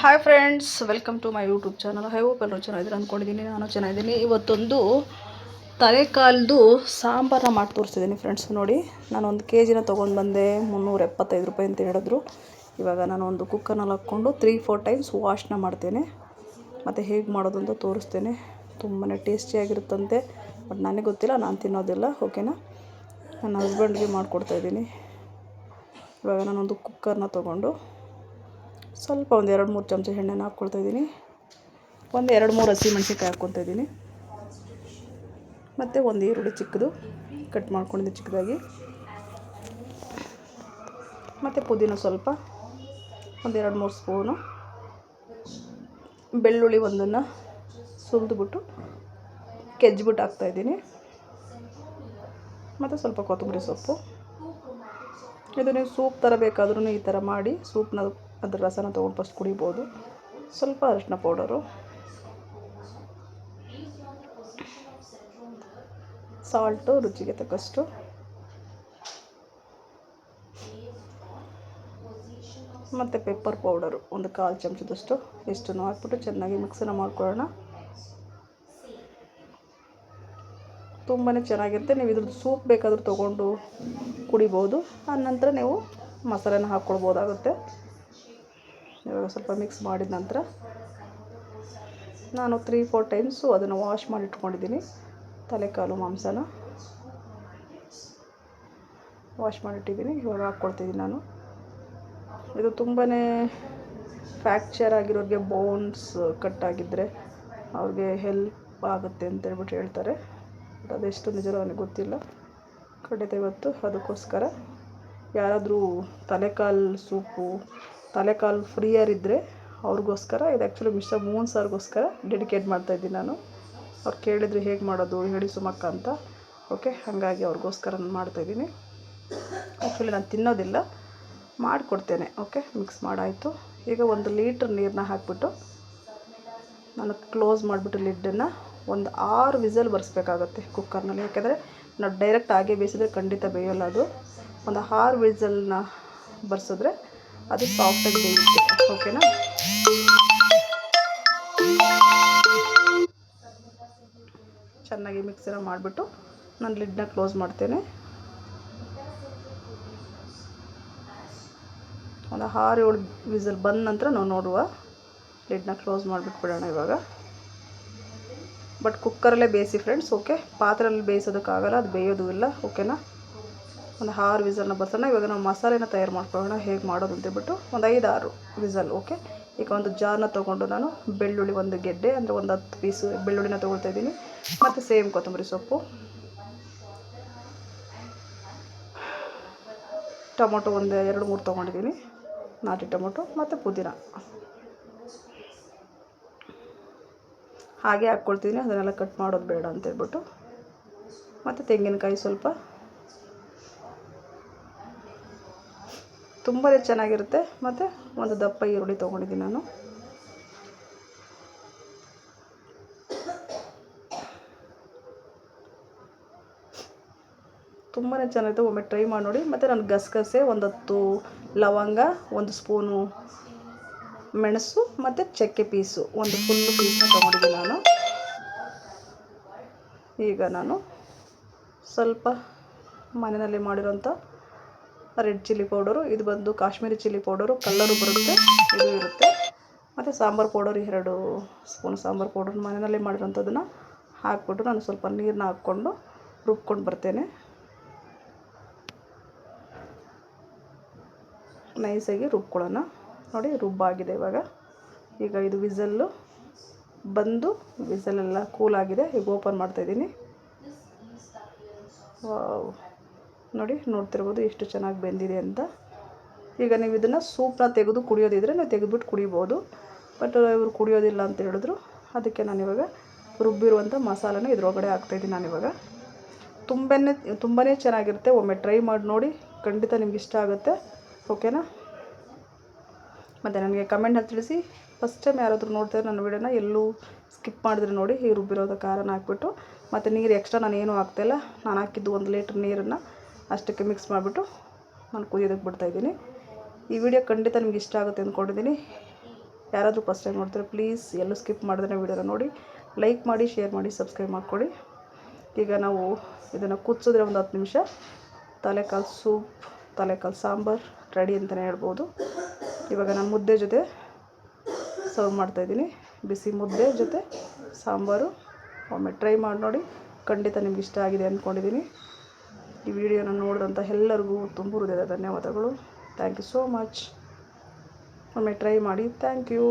Hi friends, welcome to my YouTube channel. I hope ಎಲ್ಲರೂ ಚೆನ್ನಾಗಿದ್ದೀರ ಅಂದ್ಕೊಂಡಿದ್ದೀನಿ. ನಾನು ಚೆನ್ನಾಗಿದ್ದೀನಿ. ಇವತ್ತೊಂದು ತಲೆಕಾಲ್ದು ಸಾಂಬಾರನ್ನ ಮಾಡಿ ತೋರಿಸ್ತಿದ್ದೀನಿ ಫ್ರೆಂಡ್ಸ್. ನೋಡಿ, ನಾನು 1 kg ತೊಗೊಂಡು ಬಂದೆ. 375 ರೂಪಾಯಿ ಅಂತ ಹೇಳಿದ್ರು. ಇವಾಗ ನಾನು ಒಂದು ಕುಕ್ಕರ್ನಲ್ಲಿ ಹಾಕ್ಕೊಂಡು 3-4 ಟೈಮ್ಸ್ ವಾಶ್ನ ಮಾಡ್ತೇನೆ. ಮತ್ತು ಹೇಗೆ ಮಾಡೋದು ಅಂತ ತೋರಿಸ್ತೇನೆ. ತುಂಬಾ ಟೇಸ್ಟಿಯಾಗಿರುತ್ತಂತೆ. ಬಟ್ ನನಗೆ ಗೊತ್ತಿಲ್ಲ, ನಾನು ತಿನ್ನೋದಿಲ್ಲ. ಓಕೆನಾ, ನನ್ನ ಹಸ್ಬೆಂಡ್ಗೆ ಮಾಡಿಕೊಡ್ತಾಯಿದ್ದೀನಿ. ಇವಾಗ ನಾನೊಂದು ಕುಕ್ಕರ್ನ ತೊಗೊಂಡು ಸ್ವಲ್ಪ ಒಂದು 2-3 ಚಮಚ ಎಣ್ಣೆನ ಹಾಕ್ಕೊಳ್ತಾಯಿದ್ದೀನಿ. ಒಂದು 2-3 ಹಸಿಮೆಣ್ಸಿನ್ಕಾಯಿ ಹಾಕ್ಕೊತಾಯಿದ್ದೀನಿ. ಮತ್ತು ಒಂದು ಈರುಳ್ಳಿ ಚಿಕ್ಕದು ಕಟ್ ಮಾಡ್ಕೊಂಡಿದ್ದೆ ಚಿಕ್ಕದಾಗಿ. ಮತ್ತು ಪುದೀನ ಸ್ವಲ್ಪ ಒಂದು 2-3 ಸ್ಪೂನು. ಬೆಳ್ಳುಳ್ಳಿ ಒಂದನ್ನು ಸುಲಿದ್ಬಿಟ್ಟು ಕೆಜ್ಜಿಬಿಟ್ಟು ಹಾಕ್ತಾಯಿದ್ದೀನಿ. ಮತ್ತು ಸ್ವಲ್ಪ ಕೊತ್ತಂಬರಿ ಸೊಪ್ಪು. ಇದು ನೀವು ಸೂಪ್ ಥರ ಬೇಕಾದ್ರೂ ಈ ಥರ ಮಾಡಿ ಸೂಪ್ನ ಅದ್ರ ರಸನ ತೊಗೊಂಡು ಫಸ್ಟ್ ಕುಡಿಬೋದು. ಸ್ವಲ್ಪ ಅರಿಶಿನ ಪೌಡರು, ಸಾಲ್ಟು ರುಚಿಗೆ ತಕ್ಕಷ್ಟು, ಮತ್ತು ಪೆಪ್ಪರ್ ಪೌಡರು ಒಂದು 1/4 ಚಮಚದಷ್ಟು ಇಷ್ಟನ್ನು ಹಾಕ್ಬಿಟ್ಟು ಚೆನ್ನಾಗಿ ಮಿಕ್ಸನ್ನು ಮಾಡ್ಕೊಳ್ಳೋಣ. ತುಂಬಾ ಚೆನ್ನಾಗಿರುತ್ತೆ. ನೀವು ಇದ್ರದ್ದು ಸೂಪ್ ಬೇಕಾದರೂ ತೊಗೊಂಡು ಕುಡಿಬೋದು. ಆನಂತರ ನೀವು ಮಸಾಲೆನ ಹಾಕ್ಕೊಳ್ಬೋದಾಗುತ್ತೆ. ಇವಾಗ ಸ್ವಲ್ಪ ಮಿಕ್ಸ್ ಮಾಡಿದ ನಂತರ ನಾನು 3-4 ಟೈಮ್ಸು ಅದನ್ನು ವಾಶ್ ಮಾಡಿ ಇಟ್ಕೊಂಡಿದ್ದೀನಿ. ತಲೆಕಾಲು ಮಾಂಸನ ವಾಶ್ ಮಾಡಿಟ್ಟಿದ್ದೀನಿ. ಇವಾಗ ಹಾಕ್ಕೊಳ್ತಿದ್ದೀನಿ ನಾನು. ಇದು ತುಂಬಾ ಫ್ರ್ಯಾಕ್ಚರ್ ಆಗಿರೋರಿಗೆ, ಬೋನ್ಸ್ ಕಟ್ಟಾಗಿದ್ದರೆ ಅವ್ರಿಗೆ ಹೆಲ್ಪ್ ಆಗುತ್ತೆ ಅಂತೇಳ್ಬಿಟ್ಟು ಹೇಳ್ತಾರೆ. ಬಟ್ ಅದೆಷ್ಟು ನಿಜವೋ ನನಗೆ ಗೊತ್ತಿಲ್ಲ. ಖಂಡಿತ ಇವತ್ತು ಅದಕ್ಕೋಸ್ಕರ ಯಾರಾದರೂ ತಲೆಕಾಲು ಸೂಪು, ತಲೆಕಾಲು ಫ್ರೀಯರ್ ಇದ್ದರೆ ಅವ್ರಿಗೋಸ್ಕರ ಇದು ಆ್ಯಕ್ಚುಲಿ ಮಿಸ್ಟರ್ ಮೂನ್ ಸರ್ಗೋಸ್ಕರ ಡೆಡಿಕೇಟ್ ಮಾಡ್ತಾಯಿದ್ದೀನಿ ನಾನು. ಅವ್ರು ಕೇಳಿದರೆ ಹೇಗೆ ಮಾಡೋದು ಹೇಳಿ ಸುಮಕ್ಕ ಅಂತ. ಓಕೆ, ಹಾಗಾಗಿ ಅವ್ರಿಗೋಸ್ಕರ ನಾನು ಮಾಡ್ತಾಯಿದ್ದೀನಿ. ಆ್ಯಕ್ಚುಲಿ ನಾನು ತಿನ್ನೋದಿಲ್ಲ, ಮಾಡಿಕೊಡ್ತೇನೆ. Okay, mix ಮಾಡಾಯಿತು. ಈಗ 1 ಲೀಟ್ರ್ ನೀರನ್ನ ಹಾಕಿಬಿಟ್ಟು ನಾನು ಕ್ಲೋಸ್ ಮಾಡಿಬಿಟ್ಟು ಲಿಡ್ಡನ್ನು ಒಂದು 6 ವಿಸಲ್ ಬರೆಸ್ಬೇಕಾಗತ್ತೆ ಕುಕ್ಕರ್ನಲ್ಲಿ. ಯಾಕೆಂದರೆ ನಾವು ಡೈರೆಕ್ಟ್ ಹಾಗೆ ಬೇಯಿಸಿದ್ರೆ ಖಂಡಿತ ಬೇಯೋಲ್ಲ ಅದು. ಒಂದು 6 ವಿಸಲ್ನ ಬರೆಸಿದ್ರೆ ಅದು ಸಾಫ್ಟಾಗಿ ಬೇಯುತ್ತೆ. ಓಕೆನಾ, ಚೆನ್ನಾಗಿ ಮಿಕ್ಸನ್ನ ಮಾಡಿಬಿಟ್ಟು ನಾನು ಲಿಡ್ನ ಕ್ಲೋಸ್ ಮಾಡ್ತೇನೆ. ಒಂದು 6-7 ವಿಸಲ್ ಬಂದ ನಂತರ ನಾವು ನೋಡುವ. ಲಿಡ್ನ ಕ್ಲೋಸ್ ಮಾಡಿಬಿಟ್ಬಿಡೋಣ ಇವಾಗ. ಬಟ್ ಕುಕ್ಕರಲ್ಲೇ ಬೇಯಿಸಿ ಫ್ರೆಂಡ್ಸ್. ಓಕೆ, ಪಾತ್ರೆಯಲ್ಲಿ ಬೇಯಿಸೋದಕ್ಕಾಗಲ್ಲ, ಅದು ಬೇಯೋದು ಇಲ್ಲ. ಓಕೆನಾ, ಒಂದು 6 ವಿಸಲ್ನ ಬರ್ಸೋಣ. ಇವಾಗ ನಾವು ಮಸಾಲೆನ ತಯಾರು ಮಾಡ್ಕೊಳ್ಳೋಣ ಹೇಗೆ ಮಾಡೋದು ಅಂತೇಳ್ಬಿಟ್ಟು. ಒಂದು 5-6 ವಿಸಲ್. ಓಕೆ, ಈಗ ಒಂದು ಜಾರ್ನ ತೊಗೊಂಡು ನಾನು ಬೆಳ್ಳುಳ್ಳಿ 1 ಗೆಡ್ಡೆ ಅಂದರೆ ಒಂದು 10 ಪೀಸು ಬೆಳ್ಳುಳ್ಳಿನ ತೊಗೊಳ್ತಾಯಿದ್ದೀನಿ. ಮತ್ತು ಸೇಮ್ ಕೊತ್ತಂಬರಿ ಸೊಪ್ಪು, ಟೊಮೊಟೊ ಒಂದು 2-3 ತೊಗೊಂಡಿದ್ದೀನಿ, ನಾಟಿ ಟೊಮೊಟೊ, ಮತ್ತು ಪುದೀನ ಹಾಗೆ ಹಾಕ್ಕೊಳ್ತೀನಿ. ಅದನ್ನೆಲ್ಲ ಕಟ್ ಮಾಡೋದು ಬೇಡ ಅಂತೇಳ್ಬಿಟ್ಟು. ಮತ್ತು ತೆಂಗಿನಕಾಯಿ ಸ್ವಲ್ಪ. ತುಂಬಾ ಚೆನ್ನಾಗಿರುತ್ತೆ. ಮತ್ತು ಒಂದು ದಪ್ಪ ಈರುಳ್ಳಿ ತೊಗೊಂಡಿದ್ದೀನಿ ನಾನು. ತುಂಬಾ ಚೆನ್ನಾಗಿರುತ್ತೆ. ಒಮ್ಮೆ ಟ್ರೈ ಮಾಡಿ ನೋಡಿ. ಮತ್ತು ನಾನು ಗಸಗಸೆ, ಒಂದು 10 ಲವಂಗ, 1 ಸ್ಪೂನು ಮೆಣಸು, ಮತ್ತು ಚಕ್ಕೆ ಪೀಸು ಒಂದು ಫುಲ್ಲು ಪೀಸ್ನ ತೊಗೊಂಡಿದ್ದೀನಿ ನಾನು. ಈಗ ನಾನು ಸ್ವಲ್ಪ ಮನೆಯಲ್ಲಿ ಮಾಡಿರೋಂಥ ರೆಡ್ ಚಿಲ್ಲಿ ಪೌಡರು, ಇದು ಬಂದು ಕಾಶ್ಮೀರಿ ಚಿಲ್ಲಿ ಪೌಡರು, ಕಲ್ಲರು ಬರುತ್ತೆ, ಇದು ಇರುತ್ತೆ. ಮತ್ತು sambar powder 2 spoon sambar powder ಮನೆಯಲ್ಲೇ ಮಾಡಿರೋಂಥದ್ದನ್ನು ಹಾಕ್ಬಿಟ್ಟು ನಾನು ಸ್ವಲ್ಪ ನೀರನ್ನ ಹಾಕ್ಕೊಂಡು ರುಬ್ಕೊಂಡು ಬರ್ತೇನೆ. ನೈಸಾಗಿ ರುಬ್ಕೊಳ್ಳೋಣ. ನೋಡಿ, ರುಬ್ಬಾಗಿದೆ ಇವಾಗ. ಈಗ ಇದು ವಿಸಲ್ಲು ಬಂದು ವಿಸಲೆಲ್ಲ ಕೂಲಾಗಿದೆ. ಈಗ ಓಪನ್ ಮಾಡ್ತಾಯಿದ್ದೀನಿ. ನೋಡಿ, ನೋಡ್ತಿರ್ಬೋದು ಎಷ್ಟು ಚೆನ್ನಾಗಿ ಬೆಂದಿದೆ ಅಂತ. ಈಗ ನೀವು ಇದನ್ನು ಸೂಪ್ನ ತೆಗೆದು ಕುಡಿಯೋದಿದ್ರೆ ನೀವು ತೆಗೆದುಬಿಟ್ಟು ಕುಡಿಬೋದು. ಬಟ್ ಇವರು ಕುಡಿಯೋದಿಲ್ಲ ಅಂತ ಹೇಳಿದ್ರು. ಅದಕ್ಕೆ ನಾನಿವಾಗ ರುಬ್ಬಿರುವಂಥ ಮಸಾಲೆನ ಇದ್ರೊಳಗಡೆ ಹಾಕ್ತಾಯಿದ್ದೀನಿ ನಾನಿವಾಗ. ತುಂಬಾ ಚೆನ್ನಾಗಿರುತ್ತೆ. ಒಮ್ಮೆ ಟ್ರೈ ಮಾಡಿ ನೋಡಿ, ಖಂಡಿತ ನಿಮ್ಗೆ ಇಷ್ಟ ಆಗುತ್ತೆ. ಓಕೆನಾ, ಮತ್ತು ನನಗೆ ಕಮೆಂಟಲ್ಲಿ ತಿಳಿಸಿ. ಫಸ್ಟ್ ಟೈಮ್ ಯಾರಾದರೂ ನೋಡ್ತಾರೆ ನನ್ನ ವೀಡಿಯೋನ, ಎಲ್ಲೂ ಸ್ಕಿಪ್ ಮಾಡಿದ್ರೆ ನೋಡಿ. ಈ ರುಬ್ಬಿರೋದ ಖಾರನ ಹಾಕ್ಬಿಟ್ಟು, ಮತ್ತು ನೀರು ಎಕ್ಸ್ಟ್ರಾ ನಾನು ಏನೂ ಹಾಕ್ತಾಯಿಲ್ಲ. ನಾನು ಹಾಕಿದ್ದು 1 ಲೀಟ್ರ್ ನೀರನ್ನು ಅಷ್ಟಕ್ಕೆ ಮಿಕ್ಸ್ ಮಾಡಿಬಿಟ್ಟು ನಾನು ಕುದಿಯೋದಕ್ಕೆ ಬಿಡ್ತಾಯಿದ್ದೀನಿ. ಈ ವಿಡಿಯೋ ಖಂಡಿತ ನಿಮ್ಗೆ ಇಷ್ಟ ಆಗುತ್ತೆ ಅಂದ್ಕೊಂಡಿದ್ದೀನಿ. ಯಾರಾದರೂ ಫಸ್ಟ್ ಟೈಮ್ ನೋಡ್ತಾರೆ ಪ್ಲೀಸ್ ಎಲ್ಲೂ ಸ್ಕಿಪ್ ಮಾಡಿದ್ರೆ ವೀಡಿಯೋನ ನೋಡಿ, ಲೈಕ್ ಮಾಡಿ, ಶೇರ್ ಮಾಡಿ, ಸಬ್ಸ್ಕ್ರೈಬ್ ಮಾಡ್ಕೊಳ್ಳಿ. ಈಗ ನಾವು ಇದನ್ನು ಕುದಿಸಿದ್ರೆ ಒಂದು 10 ನಿಮಿಷ ತಲೆಕಾಲು ಸೂಪ್, ತಲೆಕಾಲು ಸಾಂಬಾರು ರೆಡಿ ಅಂತಲೇ ಹೇಳ್ಬೋದು. ಇವಾಗ ನಾನು ಮುದ್ದೆ ಜೊತೆ ಸರ್ವ್ ಮಾಡ್ತಾಯಿದ್ದೀನಿ. ಬಿಸಿ ಮುದ್ದೆ ಜೊತೆ ಸಾಂಬಾರು. ಒಮ್ಮೆ ಟ್ರೈ ಮಾಡಿ ನೋಡಿ, ಖಂಡಿತ ನಿಮ್ಗೆ ಇಷ್ಟ ಆಗಿದೆ ಅಂದ್ಕೊಂಡಿದ್ದೀನಿ. ಈ ವಿಡಿಯೋನ ನೋಡಿದಂಥ ಎಲ್ಲರಿಗೂ ತುಂಬ ಹೃದಯದ ಧನ್ಯವಾದಗಳು. Thank you so much. ಒಮ್ಮೆ ಟ್ರೈ ಮಾಡಿ. Thank you.